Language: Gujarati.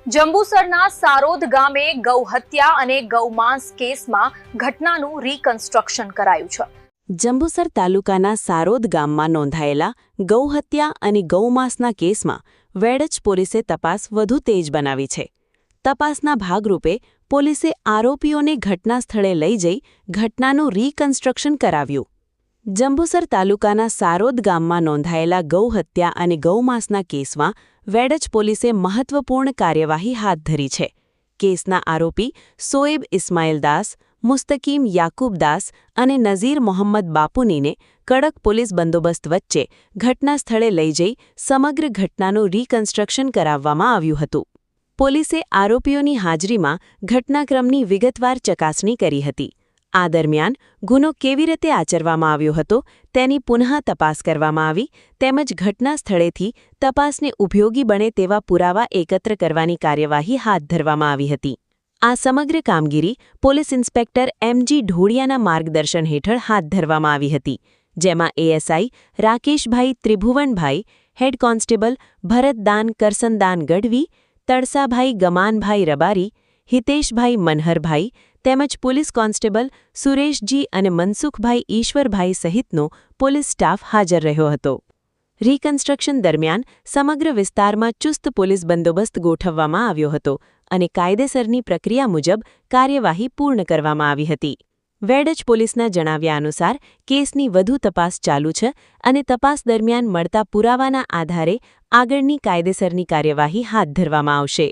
જંબુસરના સારોદ ગામે ગૌહત્યા અને ગૌમાંસ કેસમાં ઘટનાનું રીકન્સ્ટ્રક્શન કરાયું છે. જંબુસર તાલુકાના સારોદ ગામમાં નોંધાયેલા ગૌહત્યા અને ગૌમાંસના કેસમાં વેડજ પોલીસે તપાસ વધુ તેજ બનાવી છે. તપાસના ભાગરૂપે પોલીસે આરોપીઓને ઘટના સ્થળે લઈ જઈ ઘટનાનું રીકન્સ્ટ્રક્શન કરાવ્યું. જંબુસર તાલુકાના સારોદ ગામમાં નોંધાયેલા ગૌહત્યા અને ગૌમાંસના કેસમાં વેડજ પોલીસે મહત્વપૂર્ણ કાર્યવાહી હાથ ધરી છે. કેસના આરોપી સોએબ ઇસ્માઇલ દાસ, મુસ્તકીમ યાકુબ દાસ અને નઝીર મોહમ્મદ બાપુનીને કડક પોલીસ બંદોબસ્ત વચ્ચે ઘટના સ્થળે લઈ જઈ સમગ્ર ઘટનાનું રીકન્સ્ટ્રક્શન કરાવવામાં આવ્યું હતું. પોલીસે આરોપીઓની હાજરીમાં ઘટનાક્રમની વિગતવાર ચકાસણી કરી હતી. આ દરમિયાન ગુનો કેવી રીતે આચરવામાં આવ્યો હતો તેની પુનઃ તપાસ કરવામાં આવી તેમજ ઘટના સ્થળેથી તપાસને ઉપયોગી બને તેવા પુરાવા એકત્ર કરવાની કાર્યવાહી હાથ ધરવામાં આવી હતી. આ સમગ્ર કામગીરી પોલીસ ઇન્સ્પેક્ટર એમજી ઢોળિયાના માર્ગદર્શન હેઠળ હાથ ધરવામાં આવી હતી, જેમાં એએસઆઈ રાકેશભાઈ ત્રિભુવનભાઈ, હેડ કોન્સ્ટેબલ ભરતદાન કરસનદાન ગઢવી, તળસાભાઈ ગમાનભાઈ રબારી, હિતેશભાઈ મનહરભાઈ તેમજ પોલીસ કોન્સ્ટેબલ સુરેશજી અને મનસુખભાઈ ઈશ્વરભાઈ સહિતનો પોલીસ સ્ટાફ હાજર રહ્યો હતો. રીકન્સ્ટ્રક્શન દરમિયાન સમગ્ર વિસ્તારમાં ચુસ્ત પોલીસ બંદોબસ્ત ગોઠવવામાં આવ્યો હતો અને કાયદેસરની પ્રક્રિયા મુજબ કાર્યવાહી પૂર્ણ કરવામાં આવી હતી. વેડજ પોલીસના જણાવ્યા અનુસાર કેસની વધુ તપાસ ચાલુ છે અને તપાસ દરમિયાન મળતા પુરાવાના આધારે આગળની કાયદેસરની કાર્યવાહી હાથ ધરવામાં આવશે.